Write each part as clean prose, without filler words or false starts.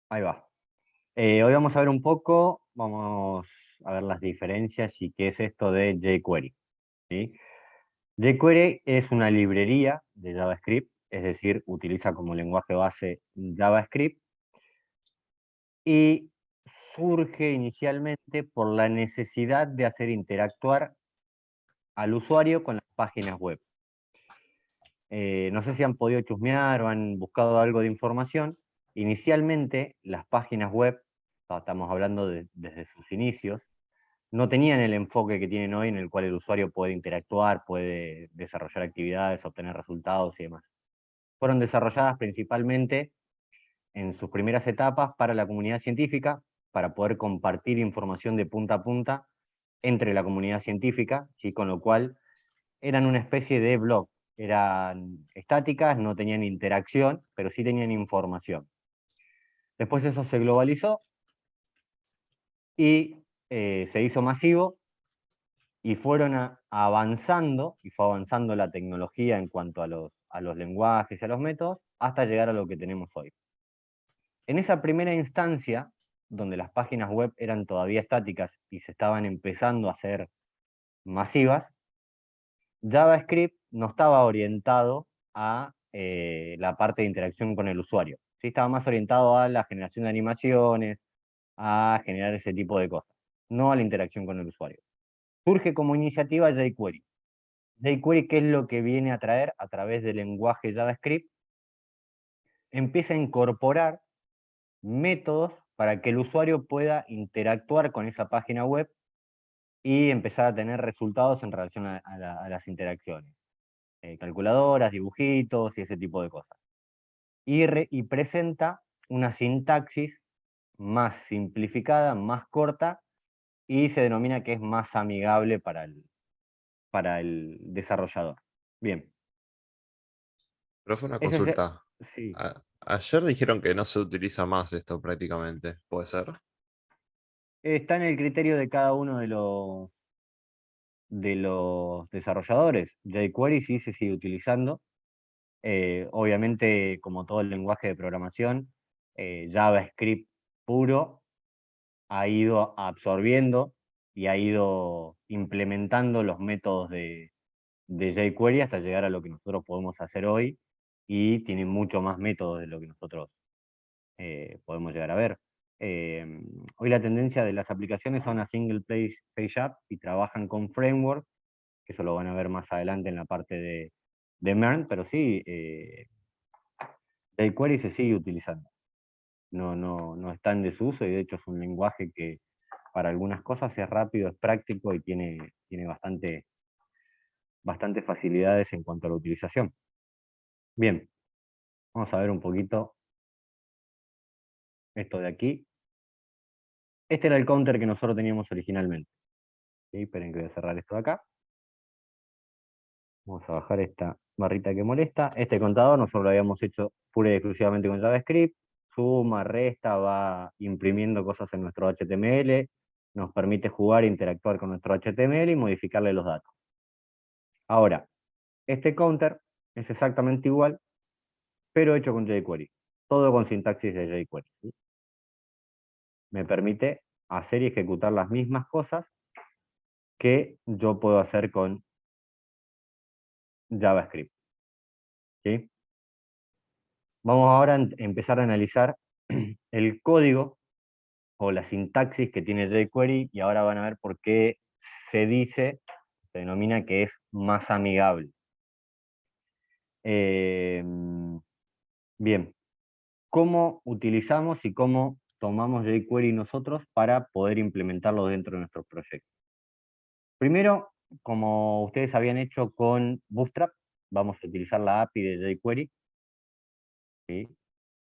Ahí va. Hoy vamos a ver un poco, vamos a ver las diferencias y qué es esto de jQuery, ¿sí? jQuery es una librería de JavaScript, es decir, utiliza como lenguaje base JavaScript y surge inicialmente por la necesidad de hacer interactuar al usuario con las páginas web. No sé si han podido chusmear o han buscado algo de información. Inicialmente, las páginas web, estamos hablando desde sus inicios, no tenían el enfoque que tienen hoy en el cual el usuario puede interactuar, puede desarrollar actividades, obtener resultados y demás. Fueron desarrolladas principalmente en sus primeras etapas para la comunidad científica, para poder compartir información de punta a punta entre la comunidad científica, ¿sí? Con lo cual eran una especie de blog, eran estáticas, no tenían interacción, pero sí tenían información. Después eso se globalizó y se hizo masivo y fueron avanzando, y fue avanzando la tecnología en cuanto a los lenguajes y a los métodos, hasta llegar a lo que tenemos hoy. En esa primera instancia, donde las páginas web eran todavía estáticas y se estaban empezando a hacer masivas, JavaScript no estaba orientado a la parte de interacción con el usuario. Sí, estaba más orientado a la generación de animaciones, a generar ese tipo de cosas, no a la interacción con el usuario. Surge como iniciativa jQuery. jQuery, ¿qué es lo que viene a traer a través del lenguaje JavaScript? Empieza a incorporar métodos para que el usuario pueda interactuar con esa página web y empezar a tener resultados en relación a las interacciones. Calculadoras, dibujitos y ese tipo de cosas. Y presenta una sintaxis más simplificada, más corta, y se denomina que es más amigable para el desarrollador. Bien. Profe, una Ese es, consulta. sí, Ayer dijeron que no se utiliza más esto prácticamente. ¿Puede ser? está en el criterio de cada uno de los desarrolladores. jQuery sí se sigue utilizando. Obviamente, como todo el lenguaje de programación, JavaScript puro ha ido absorbiendo y ha ido implementando los métodos de jQuery hasta llegar a lo que nosotros podemos hacer hoy, y tiene mucho más métodos de lo que nosotros podemos llegar a ver. Eh, Hoy la tendencia de las aplicaciones son a single page app y trabajan con framework, que eso lo van a ver más adelante en la parte de MERN, pero sí, jQuery se sigue utilizando. No está en desuso, y de hecho es un lenguaje que para algunas cosas es rápido, es práctico y tiene bastante facilidades en cuanto a la utilización. Bien, vamos a ver un poquito esto de aquí. Este era el counter que nosotros teníamos originalmente. ¿Sí? Esperen que voy a cerrar esto de acá. Vamos a bajar esta barrita que molesta. Este contador nosotros lo habíamos hecho pura y exclusivamente con JavaScript. Suma, resta, va imprimiendo cosas en nuestro HTML. Nos permite jugar e interactuar con nuestro HTML y modificarle los datos. Ahora, este counter es exactamente igual, pero hecho con jQuery. Todo con sintaxis de jQuery, ¿sí? Me permite hacer y ejecutar las mismas cosas que yo puedo hacer con JavaScript, ¿sí? Vamos ahora a empezar a analizar el código o la sintaxis que tiene jQuery, y ahora van a ver por qué se denomina que es más amigable. Eh, Bien, ¿cómo utilizamos y cómo tomamos jQuery nosotros para poder implementarlo dentro de nuestros proyectos? Primero, como ustedes habían hecho con Bootstrap, vamos a utilizar la API de jQuery, ¿sí?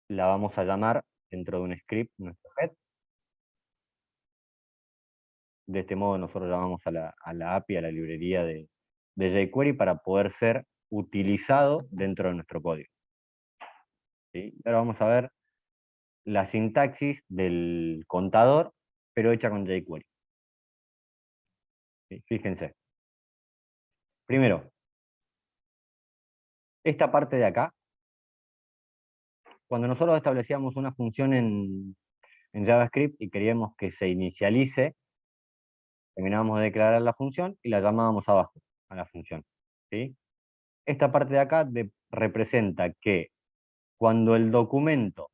La vamos a llamar dentro de un script, nuestro head. De este modo nosotros llamamos a la API, a la librería de jQuery, para poder ser utilizado dentro de nuestro código, ¿sí? Ahora vamos a ver la sintaxis del contador, pero hecha con jQuery, ¿sí? Fíjense. Primero, esta parte de acá cuando nosotros establecíamos una función en JavaScript y queríamos que se inicialice, terminábamos de declarar la función y la llamábamos abajo a la función. ¿Sí? Esta parte de acá representa que cuando el documento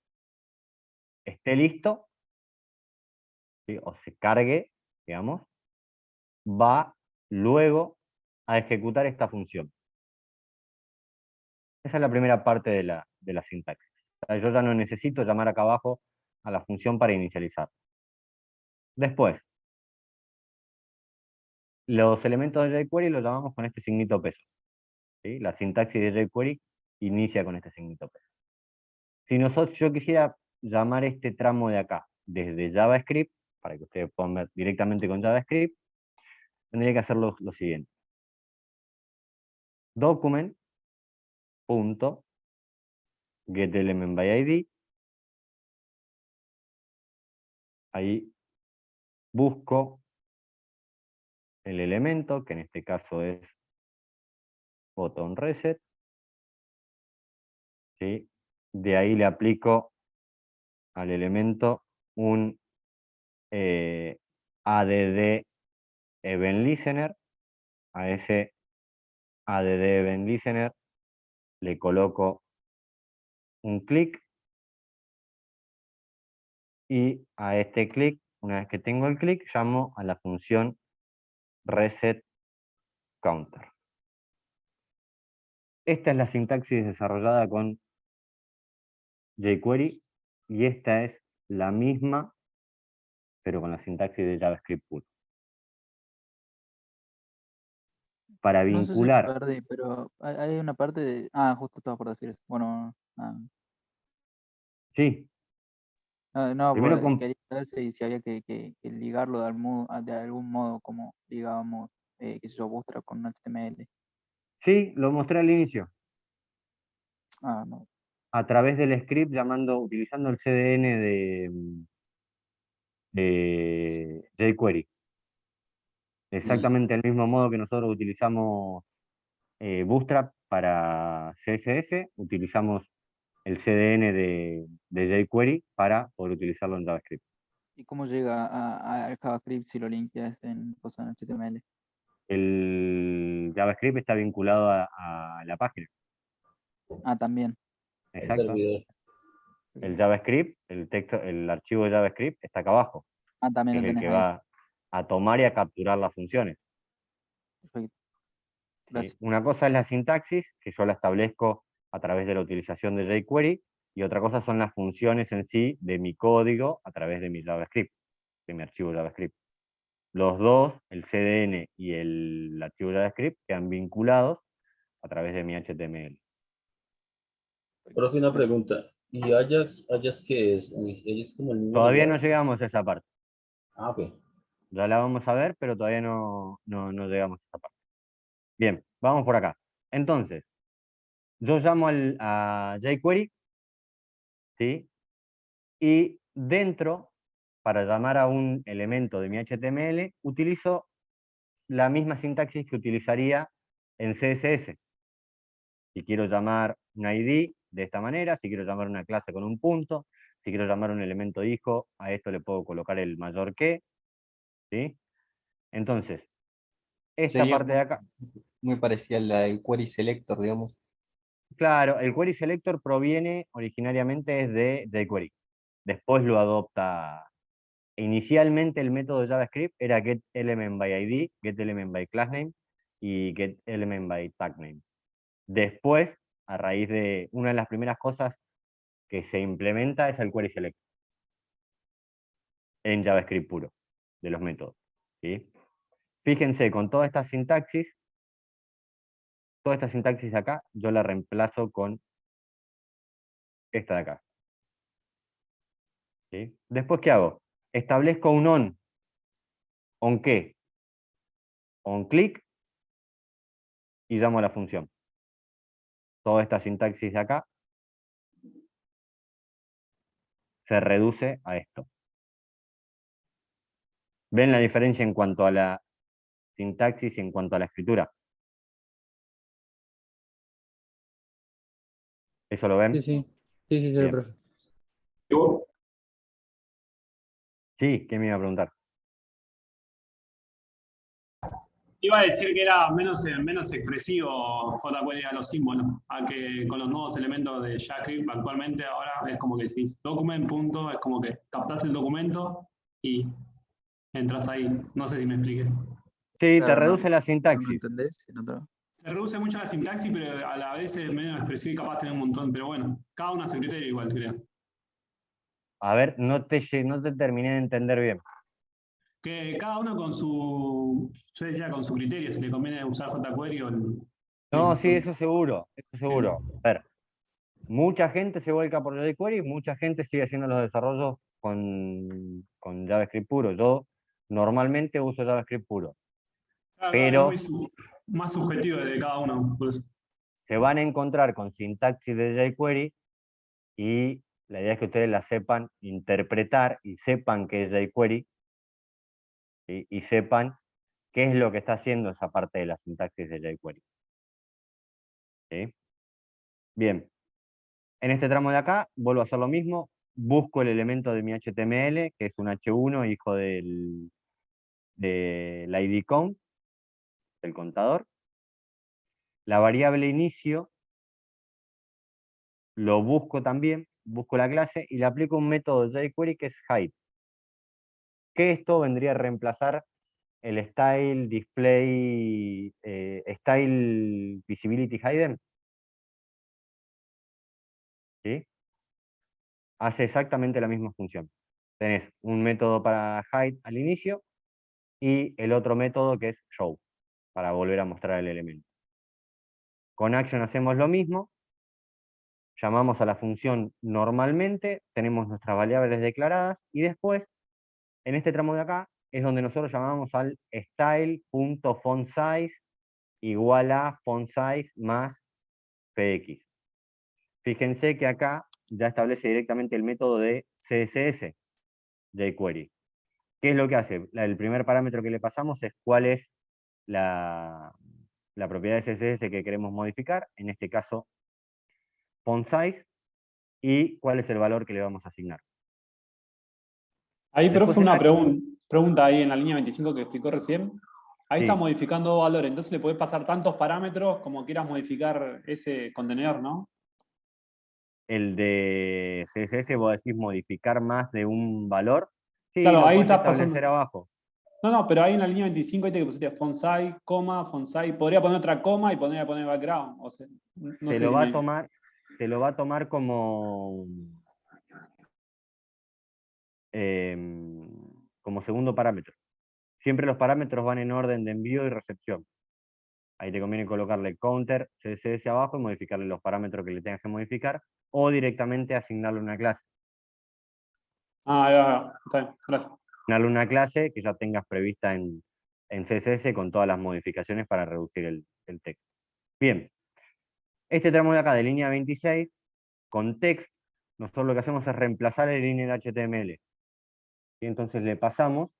esté listo, ¿sí? O se cargue, digamos, va luego a ejecutar esta función. Esa es la primera parte de la sintaxis. O sea, yo ya no necesito llamar acá abajo a la función para inicializar. Después, los elementos de jQuery los llamamos con este signito peso. ¿Sí? La sintaxis de jQuery inicia con este signito peso. Si yo quisiera llamar este tramo de acá desde JavaScript, para que ustedes puedan ver directamente con JavaScript, tendría que hacer lo siguiente. Document.getElementById. Ahí busco el elemento, que en este caso es botón reset. ¿Sí? De ahí le aplico al elemento un add event listener. A ese add event listener le coloco un clic, y a este clic, una vez que tengo el clic, llamo a la función reset counter. Esta es la sintaxis desarrollada con jQuery, y esta es la misma, pero con la sintaxis de JavaScript puro. Para No sé si me vincular, perdí, pero hay una parte de... Ah, justo estaba por decir eso. Bueno, sí, no, primero quería saber si había que ligarlo de algún modo, como ligábamos, qué sé yo, Bootstrap con HTML. sí, lo mostré al inicio, Ah, no. a través del script utilizando el CDN de jQuery. Exactamente el mismo modo que nosotros utilizamos Bootstrap para CSS, utilizamos el CDN de jQuery para poder utilizarlo en JavaScript. ¿Y cómo llega al JavaScript si lo limpias en cosas en HTML? El JavaScript está vinculado a la página. Ah, también. El Exacto. servidor. El JavaScript, el texto, el archivo de JavaScript está acá abajo, Ah, que también es lo el tenés que ahí. va a tomar y a capturar las funciones. Perfecto. ¿Sí? Gracias. Una cosa es la sintaxis, que yo la establezco a través de la utilización de jQuery, y otra cosa son las funciones en sí de mi código a través de mi JavaScript, de mi archivo JavaScript. Los dos, el CDN y el archivo JavaScript, quedan vinculados a través de mi HTML. Profe, una Gracias. pregunta. ¿Y Ajax qué es? ¿Es como el mismo Todavía no lenguaje? llegamos a esa parte. Ah, ok. Ya la vamos a ver, pero todavía no llegamos a esa parte. Bien, vamos por acá. Entonces, yo llamo a jQuery, ¿sí? Y dentro, para llamar a un elemento de mi HTML, utilizo la misma sintaxis que utilizaría en CSS. Si quiero llamar un ID de esta manera, si quiero llamar una clase con un punto, si quiero llamar un elemento hijo, a esto le puedo colocar el mayor que, ¿sí? Entonces, esta Sería parte de acá, muy parecida a la del query selector, digamos. claro, el query selector proviene originariamente es de jQuery. Después lo adopta. Inicialmente el método de JavaScript era getElementById, getElementByClassName y getElementByTagName. Después, a raíz de una de las primeras cosas que se implementa es el query selector en JavaScript puro, de los métodos. ¿Sí? Fíjense, con toda esta sintaxis de acá, yo la reemplazo con esta de acá. ¿Sí? Después, ¿qué hago? Establezco un on. ¿On qué? On click, y llamo a la función. Toda esta sintaxis de acá se reduce a esto. ¿Ven la diferencia en cuanto a la sintaxis y en cuanto a la escritura? ¿Eso lo Sí, ven? sí. Sí, Bien. profe. Sí, ¿qué me iba a preguntar? Iba a decir que era menos expresivo jQuery a los símbolos, a que con los nuevos elementos de JavaScript actualmente ahora es como que si document punto, es como que captás el documento y entras ahí. No sé si me expliqué. Sí, te Claro, reduce la no sintaxis. entendés, en otro. Se reduce mucho la sintaxis, pero a la vez es menos expresivo y capaz tener un montón. Pero bueno, cada uno a su criterio igual, creo. A ver, no te terminé de entender bien. Que cada uno con su, yo decía con su criterio, si le conviene usar jQuery o el... No, sí, eso seguro, eso seguro. Bien. A ver, mucha gente se vuelca por jQuery, mucha gente sigue haciendo los desarrollos con JavaScript puro. Yo normalmente uso JavaScript puro, Claro, claro, es pero muy más subjetivo de cada uno. Por eso. se van a encontrar con sintaxis de jQuery y la idea es que ustedes la sepan interpretar y sepan qué es jQuery, ¿sí? Y sepan qué es lo que está haciendo esa parte de la sintaxis de jQuery. ¿Sí? Bien, en este tramo de acá vuelvo a hacer lo mismo, busco el elemento de mi HTML, que es un H1, hijo del ID count, del contador. La variable inicio lo busco también, busco la clase y le aplico un método de jQuery que es hide. Que esto vendría a reemplazar el style display, style visibility hidden, ¿sí? Hace exactamente la misma función. Tenés un método para hide al inicio y el otro método que es show, para volver a mostrar el elemento. Con action hacemos lo mismo, llamamos a la función normalmente, tenemos nuestras variables declaradas y después, en este tramo de acá, es donde nosotros llamamos al style.fontSize igual a fontSize más px. Fíjense que acá ya establece directamente el método de CSS, jQuery. ¿Qué es lo que hace? El primer parámetro que le pasamos es cuál es la propiedad de CSS que queremos modificar, en este caso font size, y cuál es el valor que le vamos a asignar. Ahí, Después profe, en una Action, pregunta ahí en la línea 25 que explicó recién. Ahí está sí, modificando valor, entonces le podés pasar tantos parámetros como quieras modificar ese contenedor, ¿no? el de CSS, vos decís modificar más de un valor, sí, Claro, lo ahí puedes estás establecer pasando. abajo. No, pero ahí en la línea 25 ahí te que pusiste font size, coma, font size. Podría poner otra coma y poner background. O sea, no Te sé lo si va a me. tomar, te lo va a tomar como segundo parámetro. Siempre los parámetros van en orden de envío y recepción. Ahí te conviene colocarle counter CSS abajo y modificarle los parámetros que le tengas que modificar, o directamente asignarle una clase. Ah, ahí va. Está bien, gracias. Asignarle una clase que ya tengas prevista en CSS con todas las modificaciones para reducir el texto. Bien, este tramo de acá de línea 26, con text, nosotros lo que hacemos es reemplazar el inner HTML. Y entonces le pasamos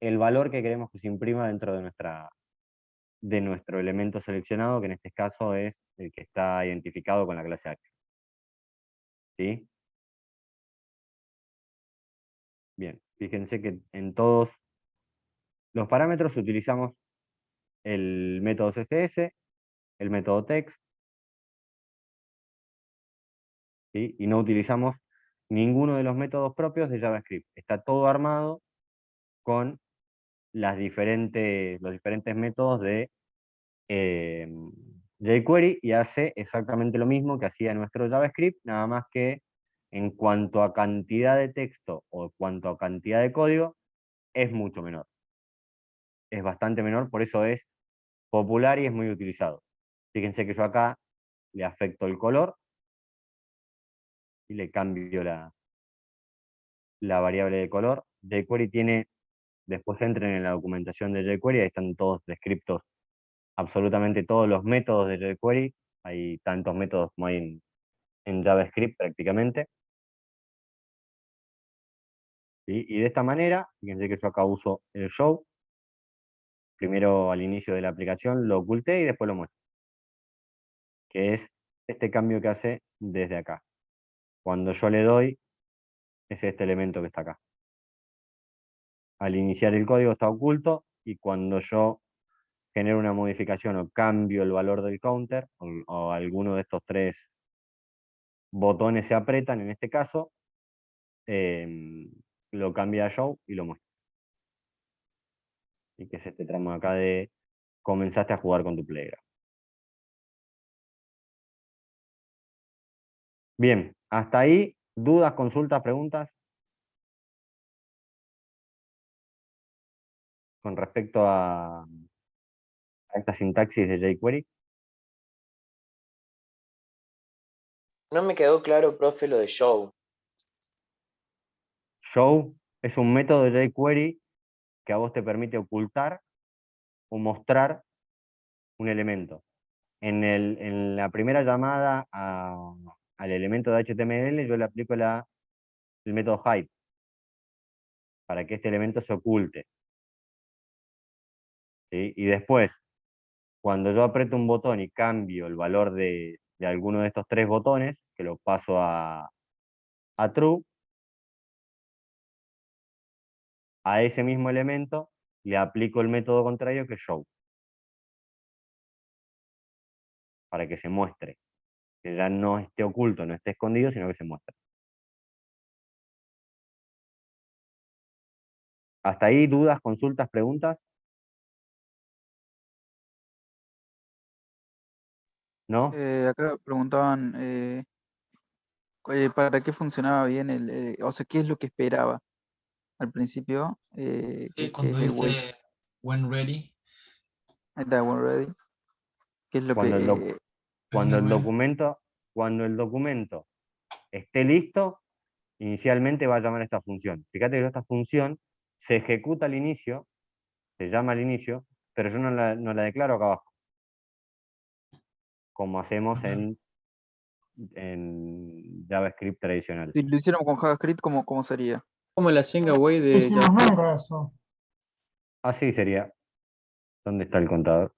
el valor que queremos que se imprima dentro de nuestro elemento seleccionado, que en este caso es el que está identificado con la clase action. ¿Sí? Bien, fíjense que en todos los parámetros utilizamos el método CSS, el método text, ¿sí? Y no utilizamos ninguno de los métodos propios de JavaScript. Está todo armado con los diferentes métodos de jQuery y hace exactamente lo mismo que hacía nuestro JavaScript, nada más que en cuanto a cantidad de texto o en cuanto a cantidad de código, es mucho menor. Es bastante menor, por eso es popular y es muy utilizado. Fíjense que yo acá le afecto el color y le cambio la variable de color. jQuery tiene, después entren en la documentación de jQuery, ahí están todos descriptos absolutamente todos los métodos de jQuery. Hay tantos métodos como hay en JavaScript prácticamente. ¿Sí? Y de esta manera, fíjense que yo acá uso el show. Primero al inicio de la aplicación lo oculté y después lo muestro. Que es este cambio que hace desde acá. Cuando yo le doy, es este elemento que está acá. Al iniciar el código está oculto y cuando yo genero una modificación o cambio el valor del counter o alguno de estos tres botones se apretan, en este caso, lo cambia a show y lo muestra. Y que es este tramo acá de comenzaste a jugar con tu playground. Bien, hasta ahí, dudas, consultas, preguntas con respecto a esta sintaxis de jQuery. No me quedó claro, profe, lo de show. Show es un método de jQuery que a vos te permite ocultar o mostrar un elemento. En la primera llamada al elemento de HTML yo le aplico el método hide para que este elemento se oculte. ¿Sí? Y después, cuando yo aprieto un botón y cambio el valor de alguno de estos tres botones, que lo paso a true, a ese mismo elemento le aplico el método contrario que es show, para que se muestre, que ya no esté oculto, no esté escondido, sino que se muestre. ¿Hasta ahí dudas, consultas, preguntas? ¿No? Acá preguntaban para qué funcionaba bien o sea, qué es lo que esperaba al principio, Sí, que cuando es el wait. dice when ready, Ahí está, when ready. ¿Qué es lo Cuando el, que cuando el anyway. documento, cuando el documento esté listo, inicialmente va a llamar a esta función. Fíjate que esta función se ejecuta al inicio, se llama al inicio, pero yo no la declaro acá abajo, como hacemos Ajá. en JavaScript tradicional. si lo hiciéramos con JavaScript, ¿cómo sería? Como la Jenga Way No de hicimos JavaScript. nunca eso. Así sería. ¿Dónde está el contador?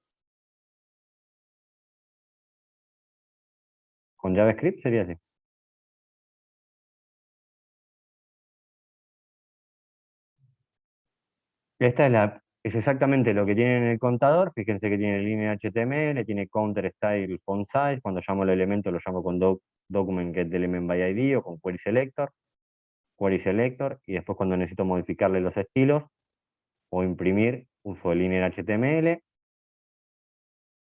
Con JavaScript sería así. Esta es exactamente lo que tiene en el contador. Fíjense que tiene línea HTML, tiene counter style font size. Cuando llamo el elemento lo llamo con document get element by ID o con query selector, y después cuando necesito modificarle los estilos o imprimir, uso el línea HTML,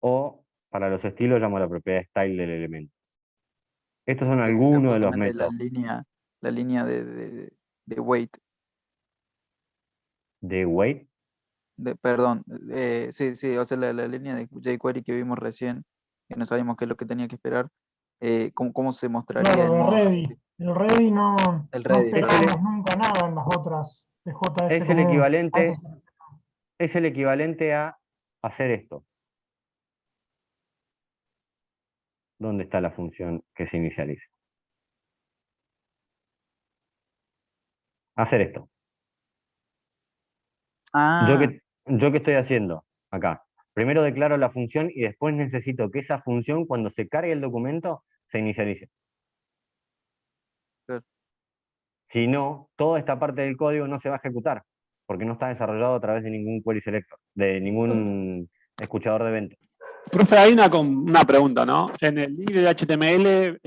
o para los estilos llamo la propiedad style del elemento. Estos son Que sería algunos de los justamente métodos la línea de wait. de wait. Perdón, sí, o sea, la línea de jQuery que vimos recién, que no sabíamos qué es lo que tenía que esperar, cómo se mostraría Claro, el de modo. ready. El ready no ready. esperábamos nunca nada en las otras de JS Es el común. equivalente, es el equivalente a hacer esto. ¿Dónde está la función que se inicializa? Hacer esto. Ah, ¿Yo qué estoy haciendo acá? Primero declaro la función y después necesito que esa función, cuando se cargue el documento, se inicialice. claro. Si no, toda esta parte del código no se va a ejecutar, porque no está desarrollado a través de ningún query selector, de ningún escuchador de eventos. Profe, hay una pregunta, ¿no? En el link de HTML,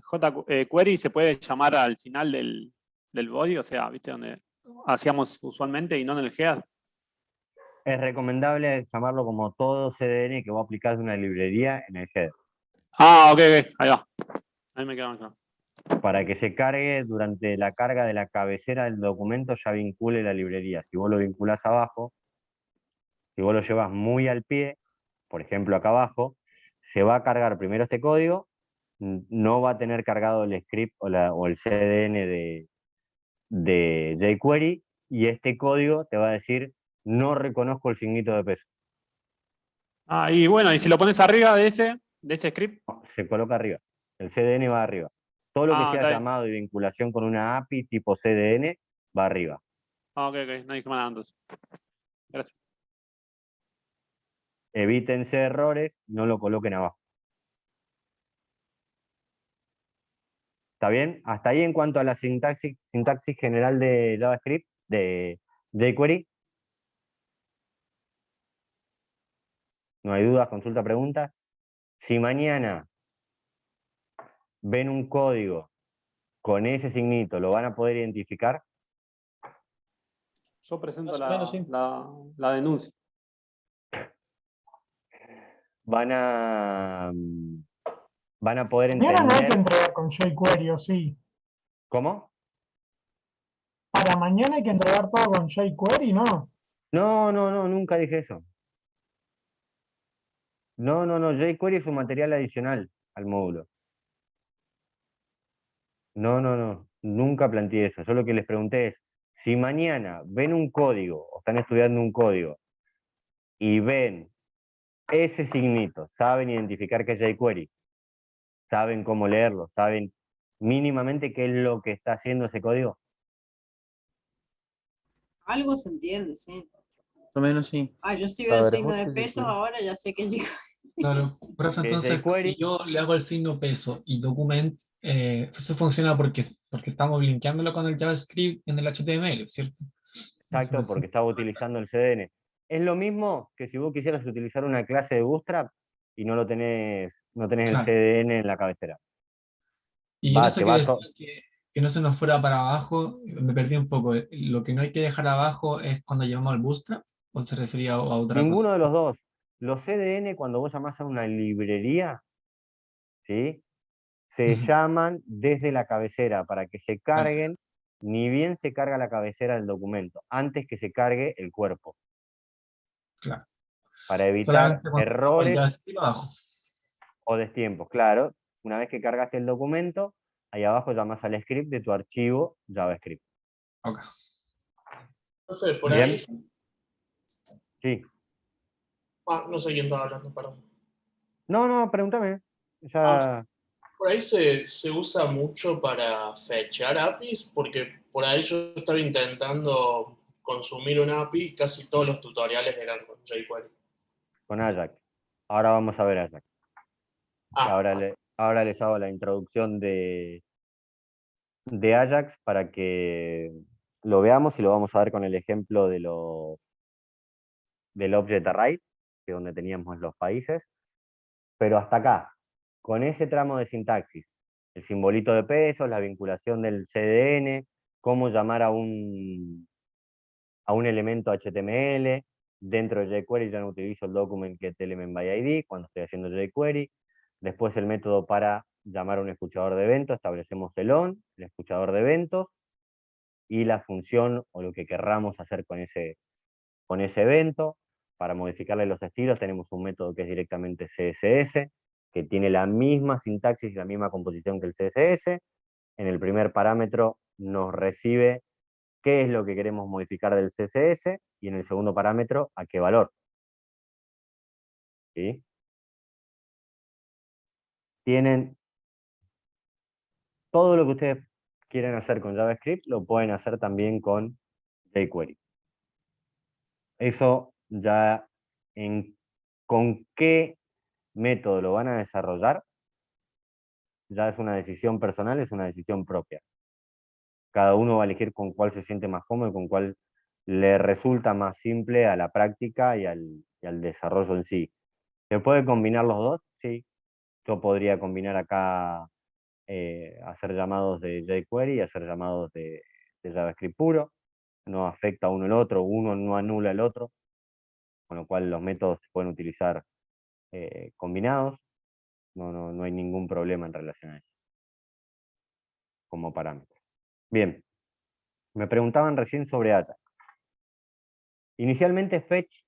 jQuery se puede llamar al final del body, o sea, ¿viste? Donde hacíamos usualmente y no en el head. Es recomendable llamarlo como todo CDN que vos aplicás de una librería en el header, Ah, ok, ahí va. Ahí me queda más claro. para que se cargue durante la carga de la cabecera del documento, ya vincule la librería. Si vos lo vinculás abajo, si vos lo llevas muy al pie, por ejemplo acá abajo, se va a cargar primero este código, no va a tener cargado el script o el CDN de jQuery, y este código te va a decir, no reconozco el signito de peso. Ah, y bueno, y si lo pones arriba de ese script. Se coloca arriba, el CDN va arriba. Todo lo que sea Está bien. llamado y vinculación con una API tipo CDN va arriba. Ok, no dije nada entonces. Gracias. Evítense errores, no lo coloquen abajo. ¿Está bien? Hasta ahí en cuanto a la sintaxis general de JavaScript, de jQuery. No hay dudas, consulta, preguntas. Si mañana ven un código con ese signito, ¿lo van a poder identificar? Yo presento Más o menos, sí. la denuncia. Van a poder Mañana no hay que entender. entregar con jQuery, ¿o sí? ¿Cómo? Para mañana hay que entregar todo con jQuery, ¿no? No, nunca dije eso. No, jQuery es un material adicional al módulo. No, nunca planteé eso. Yo lo que les pregunté es, si mañana ven un código, o están estudiando un código, y ven ese signito, saben identificar que es jQuery, saben cómo leerlo, saben mínimamente qué es lo que está haciendo ese código. Algo se entiende, sí. Más o menos sí. Ah, yo sí A veo ver, signo de vos pesos, ahora ya sé que llegó. Claro, profe, Que es entonces jQuery. si yo le hago el signo peso y document, eso funciona porque estamos linkeándolo con el JavaScript en el HTML, ¿cierto? Exacto, porque estaba utilizando el CDN. Es lo mismo que si vos quisieras utilizar una clase de Bootstrap y no tenés el Claro. CDN en la cabecera. Y en Va, eso te que va decía que no se nos fuera para abajo, me perdí un poco. Lo que no hay que dejar abajo es cuando llamamos al Bootstrap, o se refería a otra cosa. Ninguno de los dos. Los CDN, cuando vos llamás a una librería, ¿sí? Se Ujú. llaman desde la cabecera para que se Gracias. carguen, ni bien se carga la cabecera del documento, antes que se cargue el cuerpo, Claro. para evitar Solamente cuando hago el errores JavaScript abajo. o destiempos. Claro, una vez que cargaste el documento, ahí abajo llamas al script de tu archivo JavaScript. Ok. Profe, por Bien. ahí, Sí. no sé quién estaba hablando, perdón. No, pregúntame. Ya. Por ahí se usa mucho para fetchar APIs, porque por ahí yo estaba intentando consumir una API y casi todos los tutoriales eran con jQuery. Con Ajax. Ahora vamos a ver Ajax. Ahora les hago la introducción de Ajax para que lo veamos y lo vamos a ver con el ejemplo del Object Array, que es donde teníamos los países. Pero hasta acá, con ese tramo de sintaxis, el simbolito de pesos, la vinculación del CDN, cómo llamar a un elemento HTML. Dentro de jQuery ya no utilizo el document getElementById cuando estoy haciendo jQuery. Después el método para llamar a un escuchador de eventos, establecemos el on, el escuchador de eventos, y la función o lo que querramos hacer con ese evento. Para modificarle los estilos tenemos un método que es directamente CSS, que tiene la misma sintaxis y la misma composición que el CSS. En el primer parámetro nos recibe qué es lo que queremos modificar del CSS, y en el segundo parámetro, a qué valor. ¿Sí? Tienen todo lo que ustedes quieren hacer con JavaScript, lo pueden hacer también con jQuery. Eso ya con qué método lo van a desarrollar, ya es una decisión personal, es una decisión propia. Cada uno va a elegir con cuál se siente más cómodo y con cuál le resulta más simple a la práctica y al desarrollo en sí. ¿Se puede combinar los dos? Sí. Yo podría combinar acá, hacer llamados de jQuery y hacer llamados de JavaScript puro. No afecta a uno el otro, uno no anula el otro, con lo cual los métodos se pueden utilizar combinados. No hay ningún problema en relación a eso, como parámetro. Bien, me preguntaban recién sobre Ajax. Inicialmente Fetch,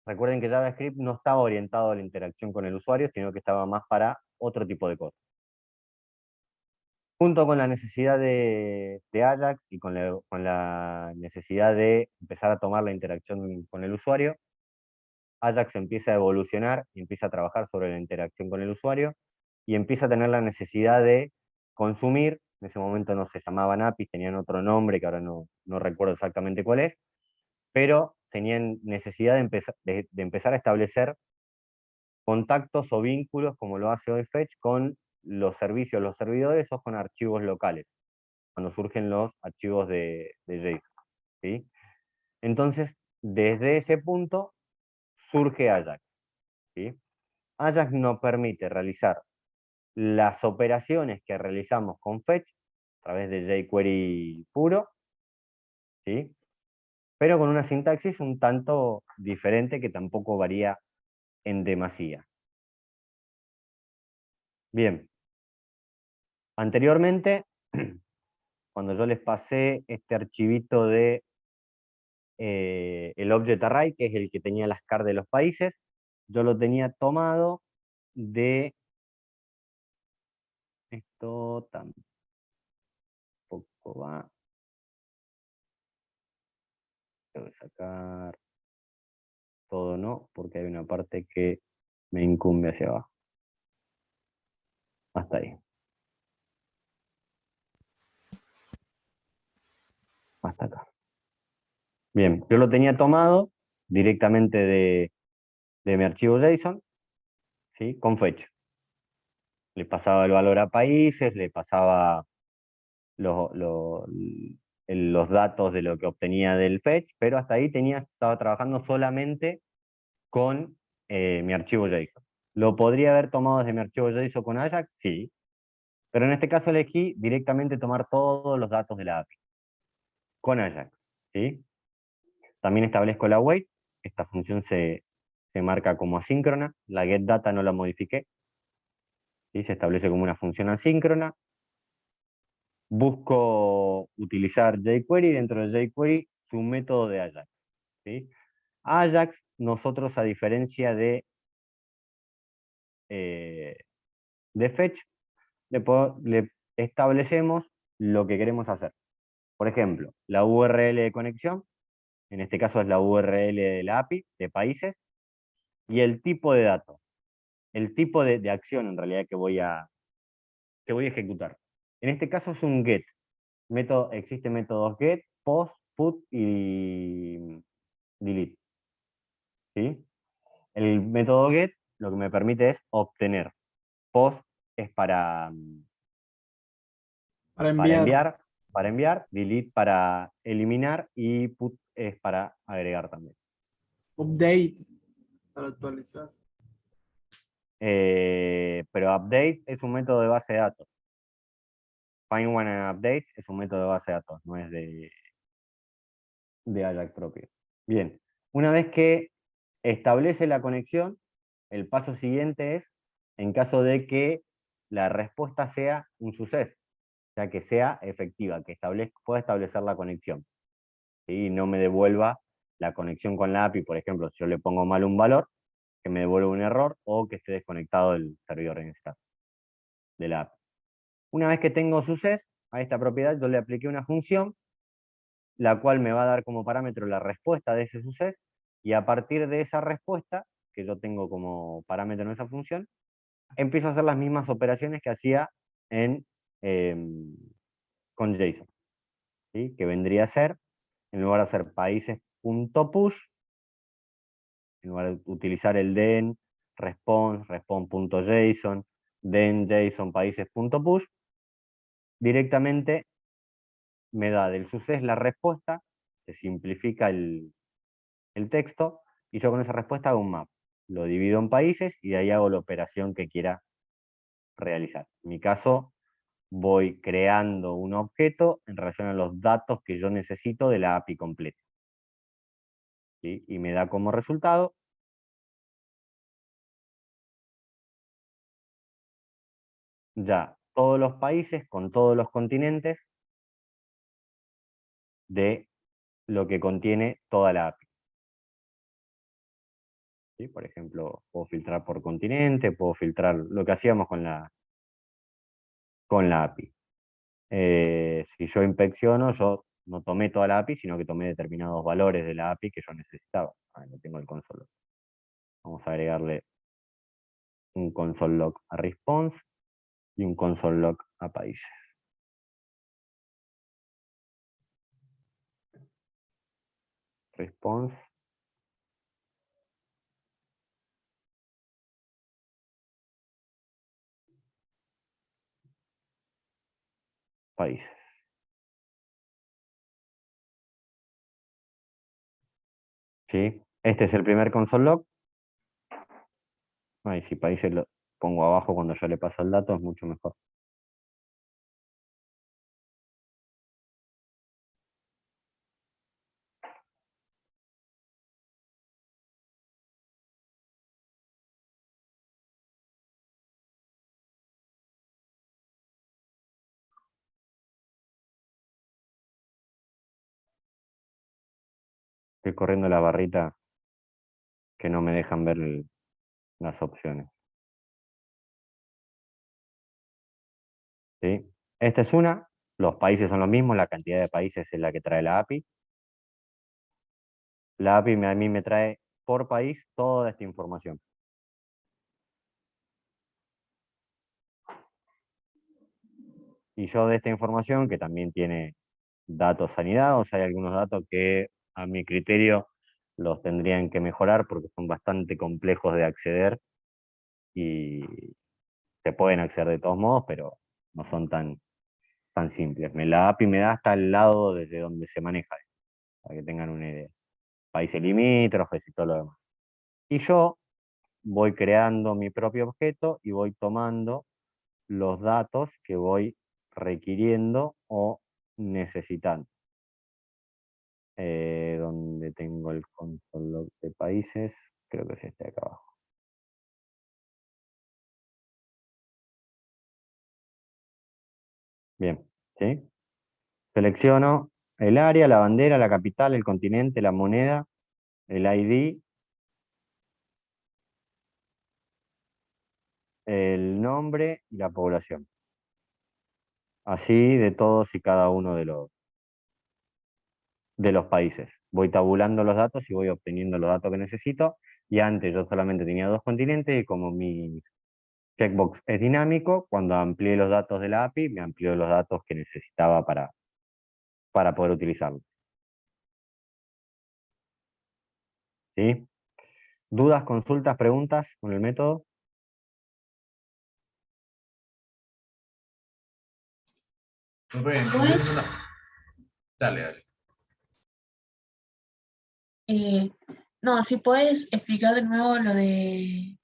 recuerden que JavaScript no estaba orientado a la interacción con el usuario, sino que estaba más para otro tipo de cosas. Junto con la necesidad de Ajax y con la necesidad de empezar a tomar la interacción con el usuario, Ajax empieza a evolucionar y empieza a trabajar sobre la interacción con el usuario y empieza a tener la necesidad de consumir. En ese momento no se llamaban APIs, tenían otro nombre que ahora no recuerdo exactamente cuál es, pero tenían necesidad de empezar a establecer contactos o vínculos, como lo hace hoy Fetch, con los servicios, los servidores, son con archivos locales, cuando surgen los archivos de JSON, ¿sí? Entonces, desde ese punto surge Ajax, ¿sí? Ajax nos permite realizar las operaciones que realizamos con fetch a través de jQuery puro, ¿sí? Pero con una sintaxis un tanto diferente que tampoco varía en demasía. Bien. Anteriormente, cuando yo les pasé este archivito de el object array, que es el que tenía las car de los países, yo lo tenía tomado de esto tampoco va. Tengo que sacar todo, no, porque hay una parte que me incumbe hacia abajo. Hasta ahí. Hasta acá. Bien, yo lo tenía tomado directamente de mi archivo JSON, ¿sí? Con fetch. Le pasaba el valor a países, le pasaba los datos de lo que obtenía del fetch, pero hasta ahí estaba trabajando solamente con mi archivo JSON. ¿Lo podría haber tomado desde mi archivo JSON con Ajax? Sí. Pero en este caso elegí directamente tomar todos los datos de la API con Ajax, ¿sí? También establezco la wait. Esta función se marca como asíncrona. La getData no la modifiqué, ¿sí? Se establece como una función asíncrona. Busco utilizar jQuery, dentro de jQuery su método de Ajax, ¿sí? Ajax, nosotros a diferencia de fetch, le establecemos lo que queremos hacer. Por ejemplo, la URL de conexión, en este caso es la URL de la API, de países, y el tipo de dato, el tipo de acción en realidad que voy a ejecutar. En este caso es un get. Existen métodos get, post, put y delete, ¿sí? El método get lo que me permite es obtener. Post es para enviar, delete para eliminar y put es para agregar también. Update para actualizar. Pero update es un método de base de datos. Find one and update es un método de base de datos, no es de Ajax propio. Bien, una vez que establece la conexión, el paso siguiente es, en caso de que la respuesta sea un suceso, o sea, que sea efectiva, que pueda establecer la conexión, ¿sí? Y no me devuelva la conexión con la API, por ejemplo, si yo le pongo mal un valor, que me devuelva un error o que esté desconectado del servidor en este caso, de la API. Una vez que tengo suceso a esta propiedad, yo le apliqué una función, la cual me va a dar como parámetro la respuesta de ese suceso, y a partir de esa respuesta, que yo tengo como parámetro en esa función, empiezo a hacer las mismas operaciones que hacía con JSON, ¿sí? Que vendría a ser, en lugar de hacer países.push, en lugar de utilizar el den, response.json, den JSON países.push, directamente me da del suceso la respuesta, se simplifica el texto, y yo con esa respuesta hago un map. Lo divido en países y de ahí hago la operación que quiera realizar. En mi caso, voy creando un objeto en relación a los datos que yo necesito de la API completa, ¿sí? Y me da como resultado ya todos los países con todos los continentes de lo que contiene toda la API. ¿Sí? Por ejemplo, puedo filtrar por continente, puedo filtrar lo que hacíamos con la API. Si yo inspecciono, yo no tomé toda la API, sino que tomé determinados valores de la API que yo necesitaba. No tengo el console log. Vamos a agregarle un console log a response y un console log a países. Response. países. ¿Sí? Este es el primer console log. Ahí si países lo pongo abajo cuando yo le paso el dato, es mucho mejor. Estoy corriendo la barrita que no me dejan ver las opciones. ¿Sí? Esta es una. Los países son los mismos, la cantidad de países es la que trae la API. La API a mí me trae por país toda esta información. Y yo de esta información, que también tiene datos anidados, hay algunos datos que a mi criterio los tendrían que mejorar porque son bastante complejos de acceder y se pueden acceder de todos modos, pero no son tan simples. La API me da hasta el lado desde donde se maneja, para que tengan una idea. Países limítrofes y todo lo demás. Y yo voy creando mi propio objeto y voy tomando los datos que voy requiriendo o necesitando. Donde tengo el console log de países, creo que es este de acá abajo. Bien, ¿sí? Selecciono el área, la bandera, la capital, el continente, la moneda, el ID, el nombre y la población. Así de todos y cada uno de los países. Voy tabulando los datos y voy obteniendo los datos que necesito. Y antes yo solamente tenía 2 continentes y como mi checkbox es dinámico, cuando amplié los datos de la API, me amplió los datos que necesitaba para poder utilizarlo. ¿Sí? ¿Dudas, consultas, preguntas con el método? Dale, dale. No, si puedes explicar de nuevo lo de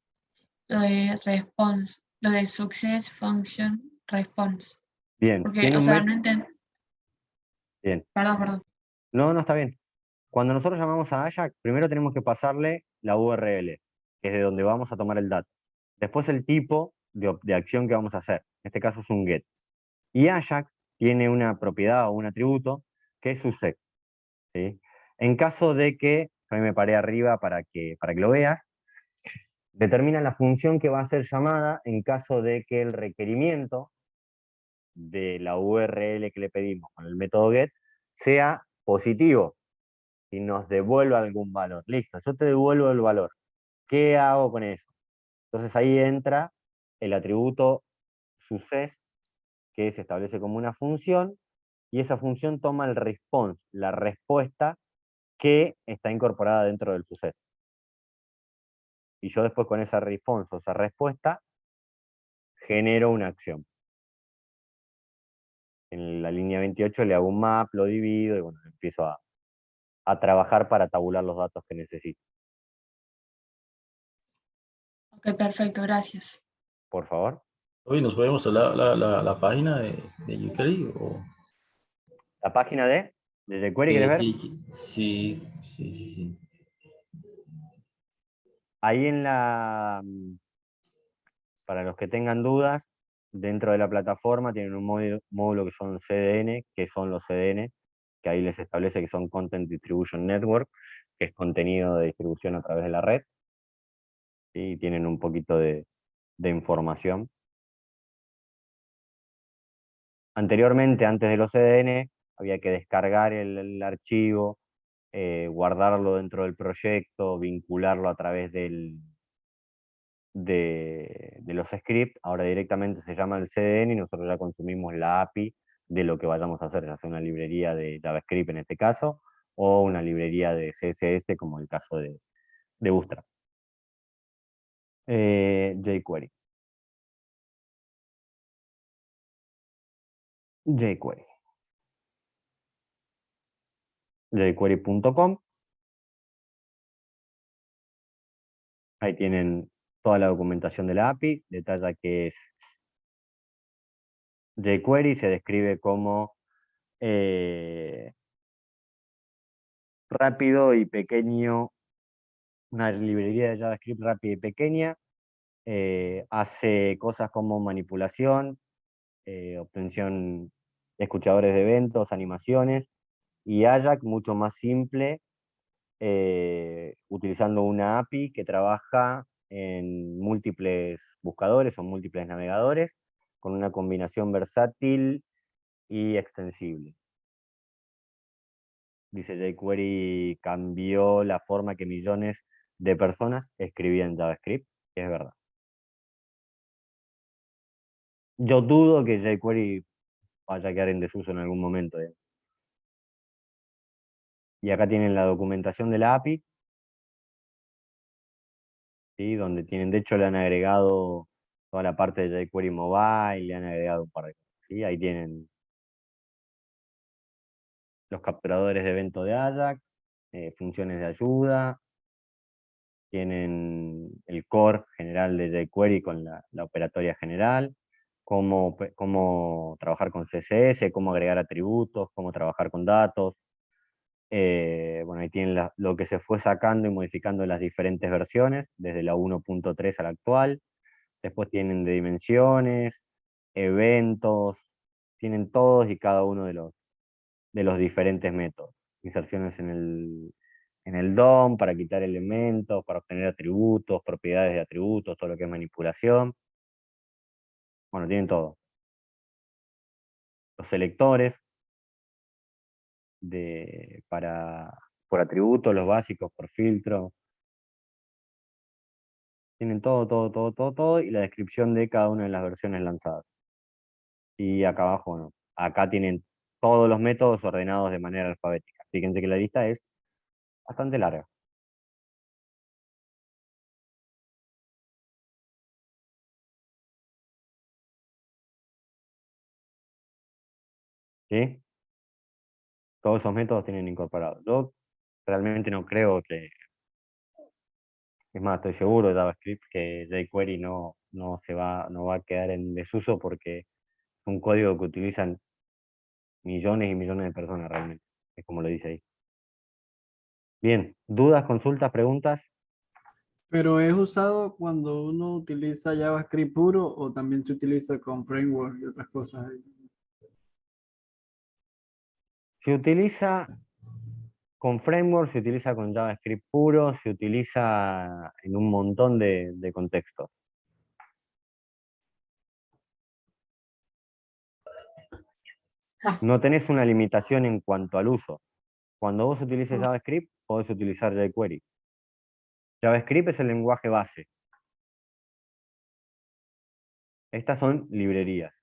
response, lo de success function response. Bien, Porque, tiene o un sea, método. no entiendo. Bien. Perdón. No, está bien. Cuando nosotros llamamos a Ajax, primero tenemos que pasarle la URL, que es de donde vamos a tomar el dato. Después el tipo de acción que vamos a hacer. En este caso es un get. Y Ajax tiene una propiedad o un atributo que es su sec. ¿Sí? En caso de que, a mí me paré arriba para que lo veas, determina la función que va a ser llamada en caso de que el requerimiento de la URL que le pedimos con el método get sea positivo y nos devuelva algún valor. Listo, yo te devuelvo el valor. ¿Qué hago con eso? Entonces ahí entra el atributo success, que se establece como una función, y esa función toma el response, la respuesta que está incorporada dentro del suceso. Y yo después con esa response o esa respuesta genero una acción. En la línea 28 le hago un map, lo divido y bueno, empiezo a trabajar para tabular los datos que necesito. Ok, perfecto, gracias. Por favor. Hoy nos podemos hablar la página de jQuery o ¿La página de jQuery querés ver? Sí. Ahí para los que tengan dudas, dentro de la plataforma tienen un módulo que son CDN, que son los CDN, que ahí les establece que son Content Distribution Network, que es contenido de distribución a través de la red. Y tienen un poquito de información. Anteriormente, antes de los CDN, había que descargar el archivo, guardarlo dentro del proyecto, vincularlo a través de los scripts. Ahora directamente se llama el CDN y nosotros ya consumimos la API de lo que vayamos a hacer, ya sea una librería de JavaScript en este caso, o una librería de CSS como el caso de Bootstrap. jQuery. jQuery. jQuery.com. Ahí tienen toda la documentación de la API, detalla que es jQuery, se describe como rápido y pequeño, una librería de JavaScript rápida y pequeña, hace cosas como manipulación, obtención de escuchadores de eventos, animaciones, y Ajax mucho más simple, utilizando una API que trabaja en múltiples buscadores o múltiples navegadores, con una combinación versátil y extensible. Dice jQuery cambió la forma que millones de personas escribían JavaScript, que es verdad. Yo dudo que jQuery vaya a quedar en desuso en algún momento. Y acá tienen la documentación de la API, ¿sí? Donde tienen, de hecho le han agregado toda la parte de jQuery Mobile, le han agregado un par de cosas, ¿sí? Ahí tienen los capturadores de evento de Ajax, funciones de ayuda, tienen el core general de jQuery con la operatoria general, cómo trabajar con CSS, cómo agregar atributos, cómo trabajar con datos. Bueno, ahí tienen lo que se fue sacando y modificando en las diferentes versiones, desde la 1.3 a la actual. Después tienen de dimensiones, eventos, tienen todos y cada uno de los diferentes métodos. Inserciones en el DOM para quitar elementos, para obtener atributos, propiedades de atributos, todo lo que es manipulación. Bueno, tienen todo. Los selectores por atributos, los básicos, por filtro. Tienen todo, y la descripción de cada una de las versiones lanzadas. Y acá abajo, bueno, acá tienen todos los métodos ordenados de manera alfabética. Fíjense que la lista es bastante larga. ¿Sí? Todos esos métodos tienen incorporados. Yo realmente no creo que, es más, estoy seguro de JavaScript que jQuery no va a quedar en desuso porque es un código que utilizan millones y millones de personas realmente. Es como lo dice ahí. Bien, ¿dudas, consultas, preguntas? Pero es usado cuando uno utiliza JavaScript puro o también se utiliza con framework y otras cosas. Se utiliza con framework, se utiliza con JavaScript puro, se utiliza en un montón de contextos. No tenés una limitación en cuanto al uso. Cuando vos utilices JavaScript, podés utilizar jQuery. JavaScript es el lenguaje base. Estas son librerías.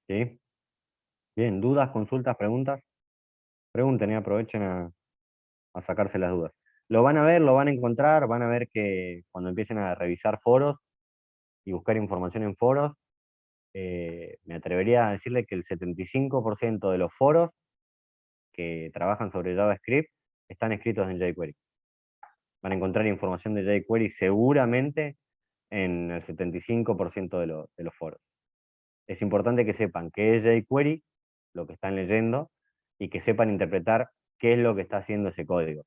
¿Sí? Bien, ¿dudas, consultas, preguntas? Pregunten y aprovechen a sacarse las dudas. Lo van a ver, lo van a encontrar, van a ver que cuando empiecen a revisar foros y buscar información en foros, me atrevería a decirle que el 75% de los foros que trabajan sobre JavaScript están escritos en jQuery. Van a encontrar información de jQuery seguramente en el 75% de los foros. Es importante que sepan qué es jQuery, lo que están leyendo, y que sepan interpretar qué es lo que está haciendo ese código.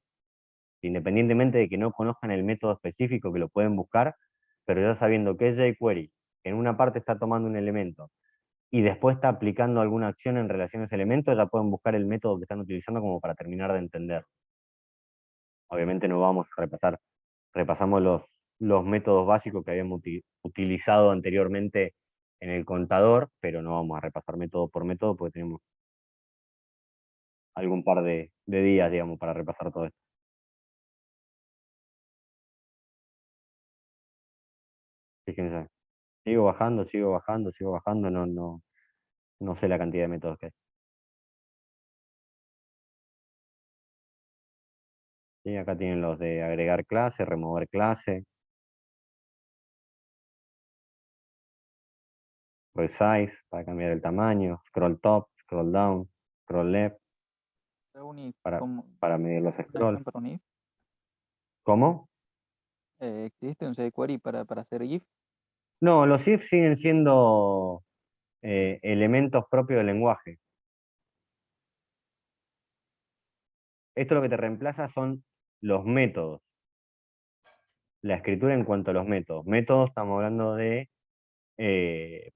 Independientemente de que no conozcan el método específico que lo pueden buscar, pero ya sabiendo qué es jQuery, que en una parte está tomando un elemento y después está aplicando alguna acción en relación a ese elemento, ya pueden buscar el método que están utilizando como para terminar de entender. Obviamente no vamos a repasar, repasamos los métodos básicos que habíamos utilizado anteriormente en el contador, pero no vamos a repasar método por método porque tenemos algún par de días, digamos, para repasar todo esto. Fíjense, sigo bajando, no sé la cantidad de métodos que hay. Sí, acá tienen los de agregar clase, remover clase. resize para cambiar el tamaño, scroll top, scroll down, scroll left Un if, para medir los una scrolls. acción para un if. ¿Cómo? ¿Existe un jQuery para hacer if? No, los if siguen siendo elementos propios del lenguaje. Esto lo que te reemplaza son los métodos. La escritura en cuanto a los métodos. Métodos, estamos hablando de,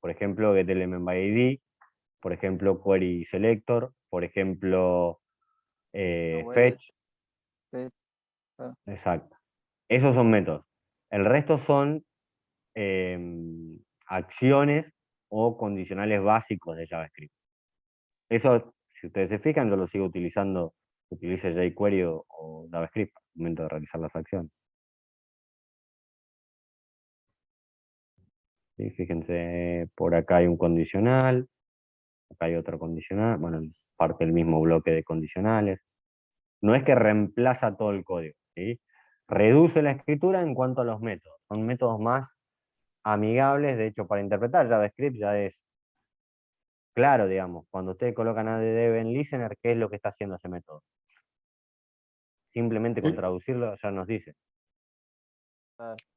por ejemplo, getElementById, por ejemplo, querySelector, por ejemplo, fetch. Claro. Exacto. Esos son métodos. El resto son acciones o condicionales básicos de JavaScript. Eso, si ustedes se fijan, yo lo sigo utilizando, utilice jQuery o JavaScript al momento de realizar las acciones. ¿Sí? Fíjense, por acá hay un condicional, acá hay otro condicional, bueno, parte del mismo bloque de condicionales. No es que reemplaza todo el código, ¿sí? Reduce la escritura en cuanto a los métodos. Son métodos más amigables, de hecho, para interpretar JavaScript ya es claro, digamos, cuando ustedes colocan add en listener, ¿qué es lo que está haciendo ese método? Simplemente con traducirlo ya nos dice.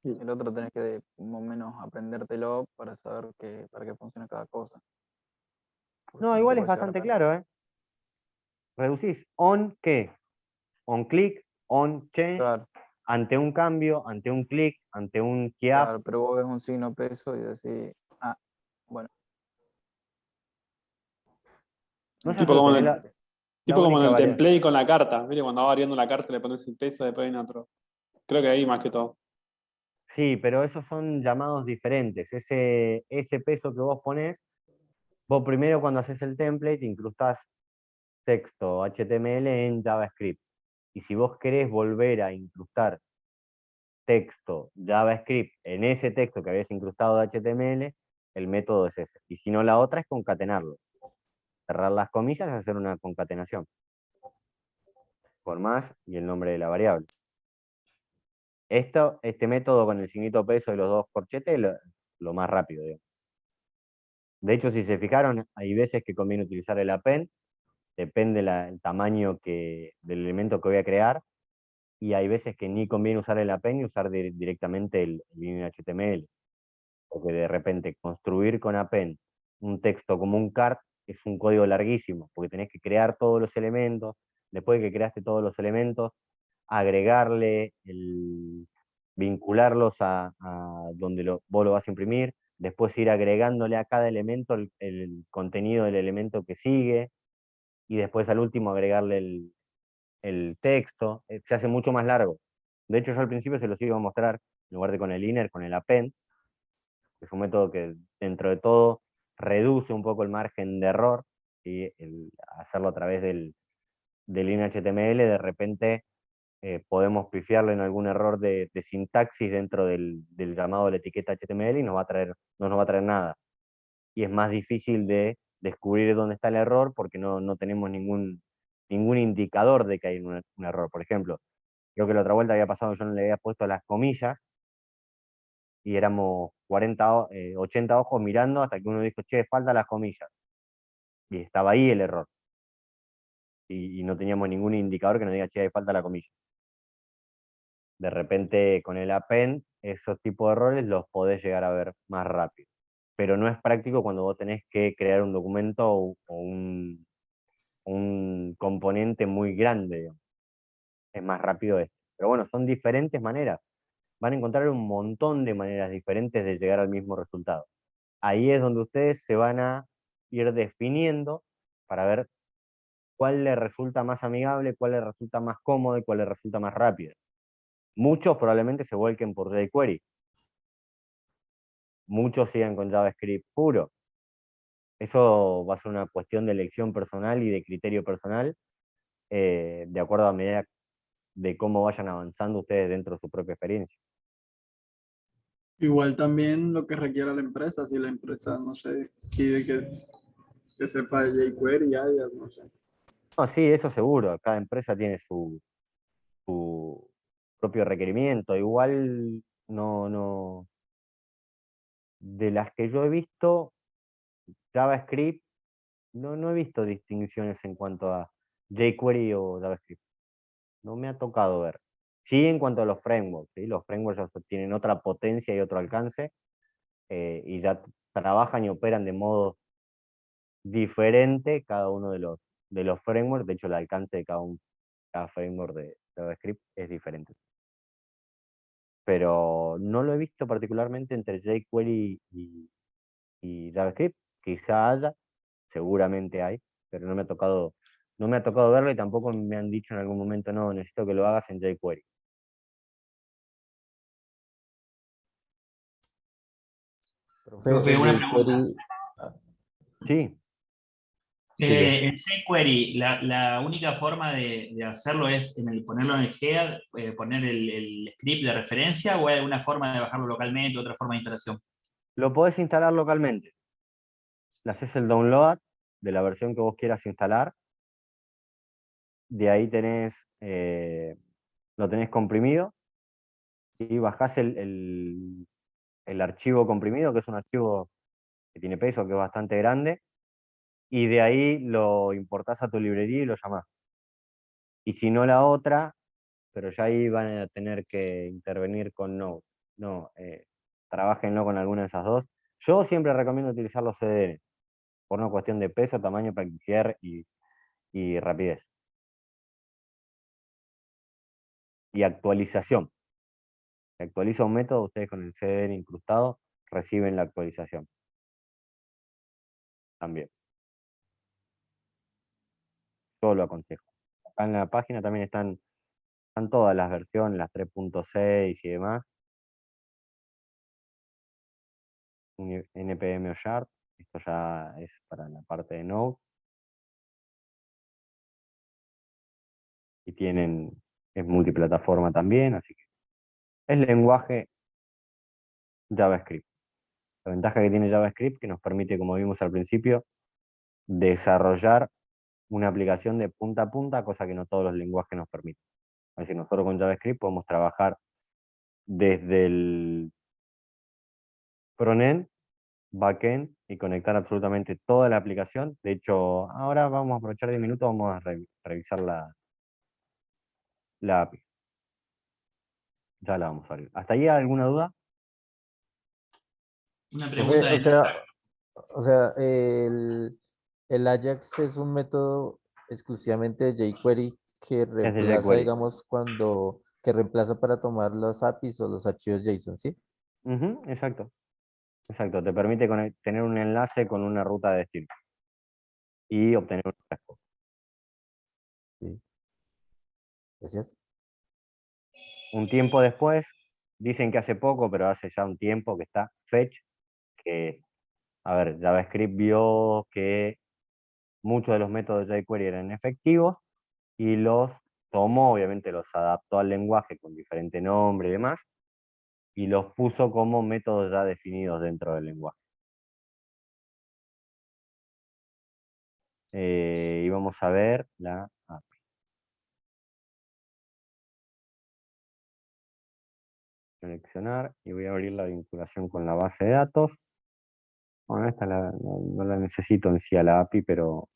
El otro tenés que más o menos aprendértelo para saber para qué funciona cada cosa. Porque No, si igual te es puede llegar a bastante perder. claro, ¿eh? Reducís on qué, on click, on change, ante un cambio, ante un clic, ante un key up. Claro, pero vos ves un signo peso y decís, bueno. No se Tipo como asusten, en es el, la tipo como en única el variante. template con la carta. ¿Viste? Cuando va variando la carta le pones el peso, después viene otro. Creo que ahí más que todo. Sí, pero esos son llamados diferentes. Ese peso que vos ponés, vos primero cuando haces el template incrustás texto HTML en JavaScript. Y si vos querés volver a incrustar texto JavaScript en ese texto que habías incrustado de HTML, el método es ese. Y si no, la otra es concatenarlo. Cerrar las comillas y hacer una concatenación. Por más y el nombre de la variable. Este método con el signito peso y los dos corchetes es lo más rápido, digamos. De hecho, si se fijaron, hay veces que conviene utilizar el append, depende el tamaño del elemento que voy a crear, y hay veces que ni conviene usar el append y usar directamente el línea HTML. Porque de repente construir con append un texto como un cart es un código larguísimo, porque tenés que crear todos los elementos, después de que creaste todos los elementos, agregarle, vincularlos a donde vos lo vas a imprimir, después ir agregándole a cada elemento el contenido del elemento que sigue, y después al último agregarle el texto. Se hace mucho más largo. De hecho, yo al principio se los iba a mostrar, en lugar de con el inner, con el append, que es un método que dentro de todo reduce un poco el margen de error, y hacerlo a través del inner HTML, de repente podemos pifiarle en algún error de sintaxis dentro del llamado de la etiqueta HTML y no nos va a traer nada. Y es más difícil de descubrir dónde está el error porque no tenemos ningún indicador de que hay un error. Por ejemplo, creo que la otra vuelta había pasado, yo no le había puesto las comillas y éramos 80 ojos mirando hasta que uno dijo, che, falta las comillas. Y estaba ahí el error. Y no teníamos ningún indicador que nos diga, che, falta la comilla. De repente con el append, esos tipos de errores los podés llegar a ver más rápido. Pero no es práctico cuando vos tenés que crear un documento o un componente muy grande, digamos. Es más rápido esto. Pero bueno, son diferentes maneras. Van a encontrar un montón de maneras diferentes de llegar al mismo resultado. Ahí es donde ustedes se van a ir definiendo para ver cuál les resulta más amigable, cuál les resulta más cómodo y cuál les resulta más rápido. Muchos probablemente se vuelquen por jQuery. Muchos sigan con JavaScript puro. Eso va a ser una cuestión de elección personal y de criterio personal, de acuerdo a medida de cómo vayan avanzando ustedes dentro de su propia experiencia. Igual también lo que requiera la empresa, si la empresa, no sé, pide que sepa jQuery, Ajax, no sé. No, sí, eso seguro. Cada empresa tiene su propio requerimiento. Igual no. De las que yo he visto, JavaScript, no he visto distinciones en cuanto a jQuery o JavaScript. No me ha tocado ver. Sí, en cuanto a los frameworks, ¿sí? Los frameworks ya tienen otra potencia y otro alcance, y ya trabajan y operan de modo diferente cada uno de los frameworks. De hecho, el alcance de cada framework de JavaScript es diferente. Pero no lo he visto particularmente entre jQuery y JavaScript. Quizá haya, seguramente hay, pero no me ha tocado verlo, y tampoco me han dicho en algún momento, no, necesito que lo hagas en jQuery. Profe, una en pregunta. jQuery, Sí. Sí, que- En jQuery, la única forma de hacerlo es ponerlo en el head, poner el script de referencia, o hay alguna forma de bajarlo localmente, otra forma de instalación. Lo podés instalar localmente. Le haces el download de la versión que vos quieras instalar. De ahí lo tenés comprimido, y bajás el archivo comprimido, que es un archivo que tiene peso, que es bastante grande, y de ahí lo importás a tu librería y lo llamás. Y si no, la otra, pero ya ahí van a tener que intervenir con Node. No, trabájenlo con alguna de esas dos. Yo siempre recomiendo utilizar los CDN, por una cuestión de peso, tamaño, practicidad y rapidez. Y actualización. Se actualiza un método, ustedes con el CDN incrustado reciben la actualización. También. Yo lo aconsejo. Acá en la página también están todas las versiones, las 3.6 y demás. NPM o Sharp, esto ya es para la parte de Node. Y es multiplataforma también, así que es lenguaje JavaScript. La ventaja que tiene JavaScript, que nos permite, como vimos al principio, desarrollar una aplicación de punta a punta, cosa que no todos los lenguajes nos permiten. Es decir, nosotros con JavaScript podemos trabajar desde el frontend, backend, y conectar absolutamente toda la aplicación. De hecho, ahora vamos a aprovechar 10 minutos, vamos a revisar la API. Ya la vamos a abrir. ¿Hasta ahí alguna duda? Una profe, pregunta de o sea, el Ajax es un método exclusivamente de jQuery que Es de reemplaza, jQuery. digamos, que reemplaza para tomar los APIs o los archivos JSON, ¿sí? Ujú, exacto. Exacto, te permite tener un enlace con una ruta de destino y obtener una respuesta. Sí. Gracias. Un tiempo después, dicen que hace poco, pero hace ya un tiempo que está Fetch, que, a ver, JavaScript vio que muchos de los métodos de jQuery eran efectivos y los tomó, obviamente los adaptó al lenguaje con diferente nombre y demás, y los puso como métodos ya definidos dentro del lenguaje. Y vamos a ver la API. Seleccionar y voy a abrir la vinculación con la base de datos. Bueno, esta no la necesito en sí a la API, pero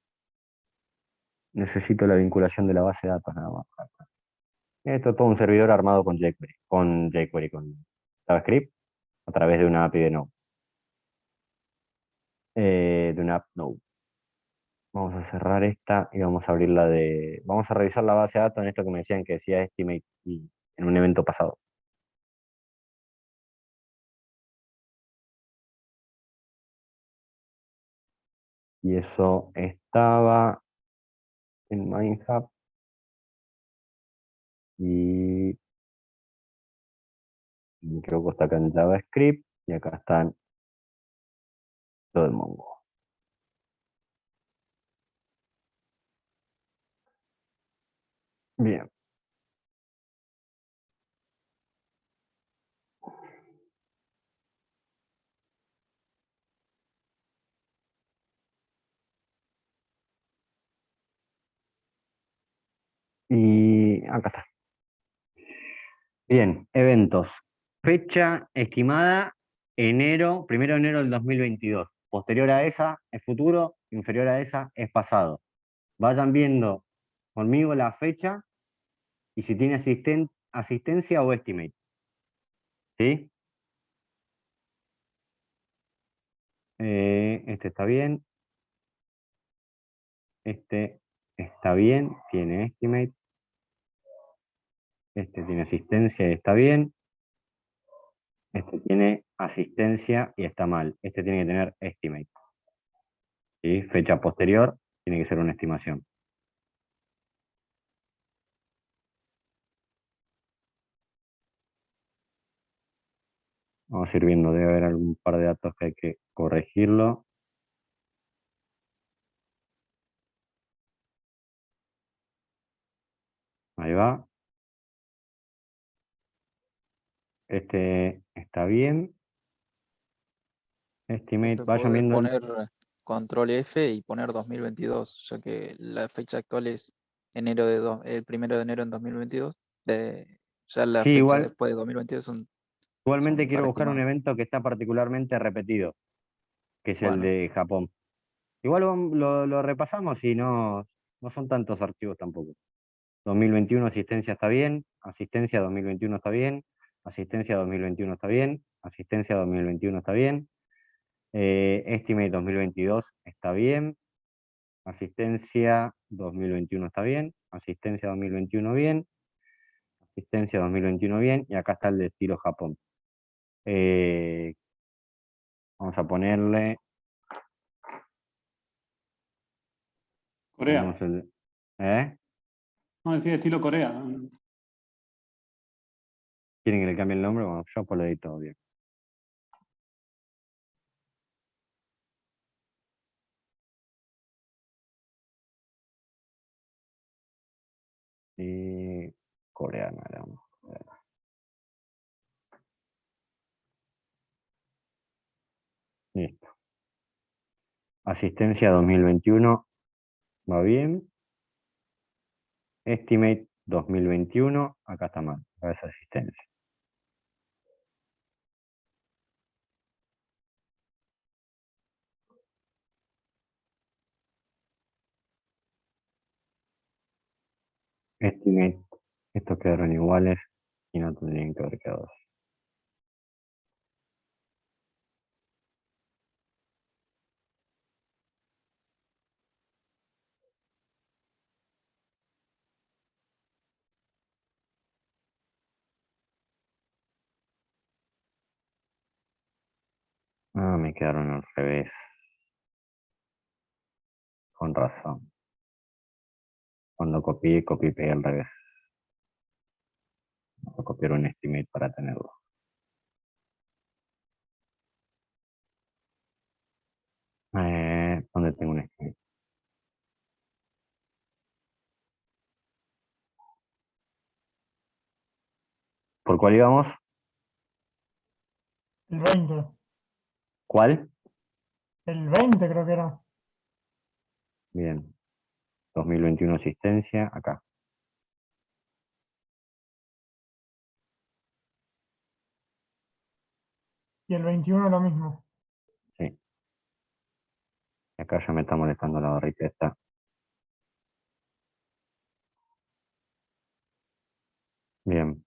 necesito la vinculación de la base de datos nada más. Esto es todo un servidor armado con jQuery, con JavaScript, a través de una API de Node. De una app Node. Vamos a cerrar esta y vamos a abrirla vamos a revisar la base de datos en esto que me decían que decía Estimate en un evento pasado. Y eso estaba en MindHub. Y creo que está acá en JavaScript. Y acá están todo el Mongo. Bien. Y acá está. Bien, eventos. Fecha estimada, 1 de enero del 2022. posterior a esa es futuro, inferior a esa es pasado. Vayan viendo conmigo la fecha y si tiene asistencia o estimate. ¿Sí? Este está bien. Este está bien, tiene estimate. Este tiene asistencia y está bien. Este tiene asistencia y está mal. Este tiene que tener estimate. ¿Sí? Fecha posterior tiene que ser una estimación. Vamos a ir viendo, debe haber algún par de datos que hay que corregirlo. Ahí va. Este está bien. Estimate, Profe, vayan podés viendo. poner control F y poner 2022, ya que la fecha actual es el 1 de enero en 2022. Ya la Sí, fecha igual, después de 2022 igualmente son quiero para buscar un estimar. evento que está particularmente repetido, que es el Bueno, de Japón. Igual lo repasamos y no son tantos archivos tampoco. 2021 asistencia está bien, asistencia 2021 está bien, asistencia 2021 está bien, asistencia 2021 está bien, estimate 2022 está bien, asistencia 2021 está bien, asistencia 2021 bien, asistencia 2021 bien, y acá está el de estilo Japón. Vamos a ponerle... Corea. ponemos ¿eh? No, decía estilo Corea. ¿Quieren que le cambie el nombre? Bueno, yo por lo edito bien. Y coreana, le vamos a poner. Listo. Asistencia 2021 va bien. Estimate 2021, acá está mal, acá es asistencia. Estimate, estos quedaron iguales y no tendrían que haber quedado así. Ah, me quedaron al revés. Con razón. Cuando copié y pegué al revés. Vamos a copiar un estimate para tenerlo. ¿Dónde tengo un estimate? ¿Por cuál íbamos? El 20. ¿Cuál? El 20 creo que era. Bien. 2021 asistencia, acá. Y el 21 lo mismo. Sí. Acá ya me está molestando la barrita esta. Bien.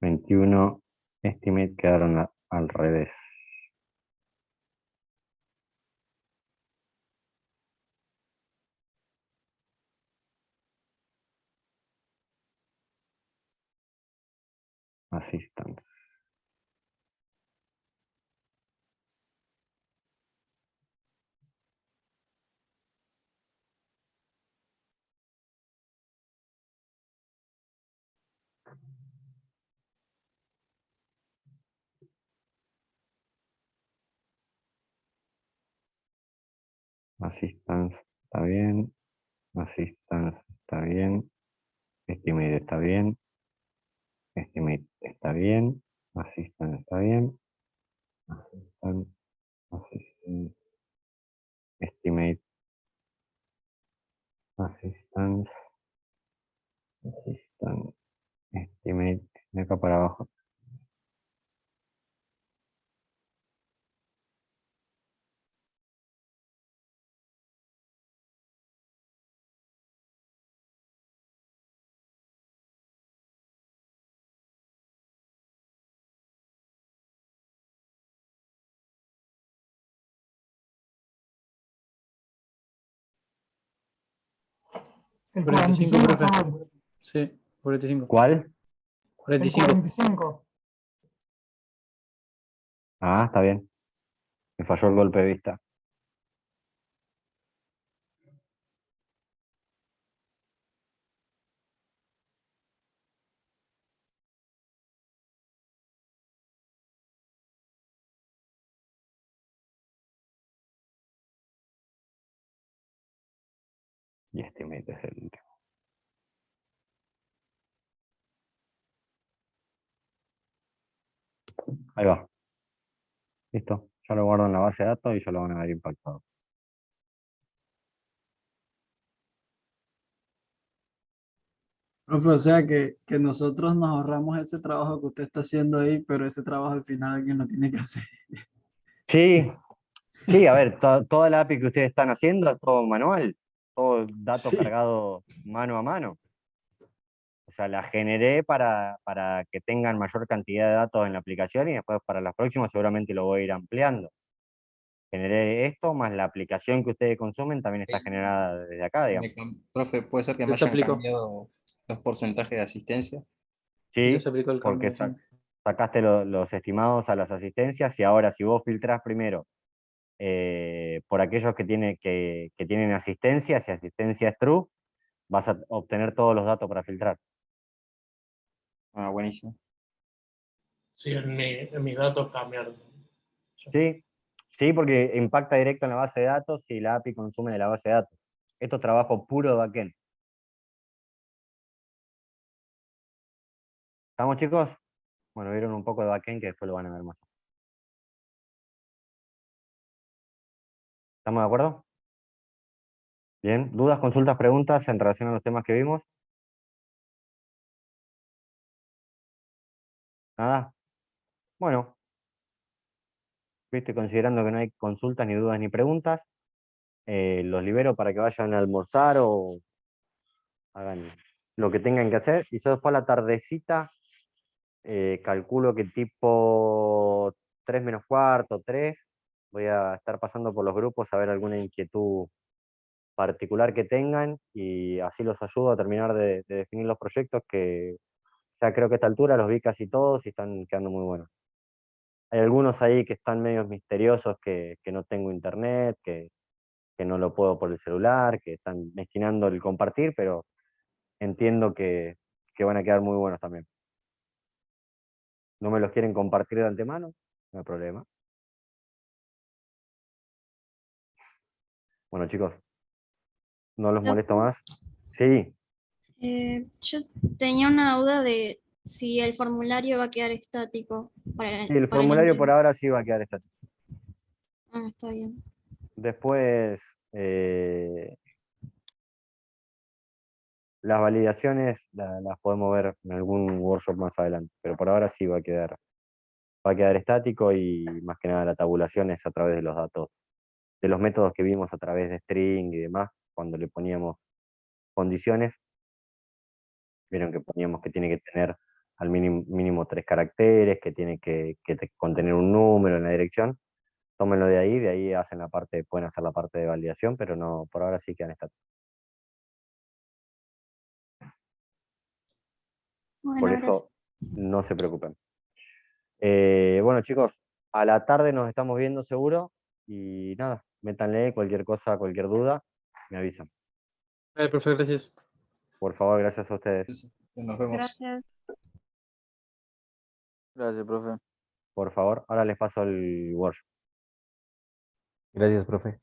21 estimate quedaron al revés. Assistance. Assistance está bien. Assistance está bien. Estimate está bien. Estimate está bien. Assistance está bien. Assistance, assistance, estimate, assistance, assistance, estimate, de acá para abajo. El 45, 45 profe. está mal. Sí, 45. ¿Cuál? El 45. 45. Ah, está bien. Me falló el golpe de vista. Y este mete es el último. Ahí va. Listo. Ya lo guardo en la base de datos y ya lo van a ver impactado. Profe, o sea que nosotros nos ahorramos ese trabajo que usted está haciendo ahí, pero ese trabajo al final alguien lo tiene que hacer. Sí, sí, a ver, toda la API que ustedes están haciendo es todo manual, todo datos Sí. cargados mano a mano. O sea, la generé para que tengan mayor cantidad de datos en la aplicación y después para las próximas seguramente lo voy a ir ampliando. Generé esto, más la aplicación que ustedes consumen también está generada desde acá, digamos. Profe, ¿puede ser que me ¿Eso se hayan aplicó? cambiado los porcentajes de asistencia? Eso Sí, se aplicó el porque cambio, sí. sacaste los estimados a las asistencias y ahora si vos filtrás primero por aquellos que tienen asistencia, si asistencia es true, vas a obtener todos los datos para filtrar. Ah, buenísimo. Sí, en mis datos cambiaron. Sí, sí, porque impacta directo en la base de datos si la API consume de la base de datos. Esto es trabajo puro de backend. ¿Estamos, chicos? Bueno, vieron un poco de backend que después lo van a ver más. ¿Estamos de acuerdo? Bien, ¿dudas, consultas, preguntas en relación a los temas que vimos? ¿Nada? Bueno, viste, considerando que no hay consultas, ni dudas, ni preguntas, los libero para que vayan a almorzar o hagan lo que tengan que hacer. Y yo después a la tardecita, calculo que tipo 3 menos cuarto, 3, voy a estar pasando por los grupos a ver alguna inquietud particular que tengan y así los ayudo a terminar de definir los proyectos que ya creo que a esta altura los vi casi todos y están quedando muy buenos. Hay algunos ahí que están medios misteriosos, que no tengo internet, que no lo puedo por el celular, que están destinando el compartir, pero entiendo que van a quedar muy buenos también. ¿No me los quieren compartir de antemano? No hay problema. Bueno, chicos, no los molesto más. Sí, Yo tenía una duda de si el formulario va a quedar estático para, sí, el para el formulario por envío. ahora sí va a quedar estático. Ah, está bien. Después, las validaciones las podemos ver en algún workshop más adelante, pero por ahora sí va a quedar estático y más que nada la tabulación es a través de los datos, de los métodos que vimos a través de string y demás, cuando le poníamos condiciones, vieron que poníamos que tiene que tener al mínimo 3 caracteres, que tiene que contener un número en la dirección. Tómenlo de ahí hacen pueden hacer la parte de validación, pero no, por ahora sí quedan estáticos. Por Bueno, gracias. eso no se preocupen. Bueno, chicos, a la tarde nos estamos viendo seguro y nada, métanle cualquier cosa, cualquier duda, me avisan. Profe, gracias. Por favor, gracias a ustedes. Nos vemos. Gracias. Gracias, profe. Por favor, ahora les paso el workshop. Gracias, profe.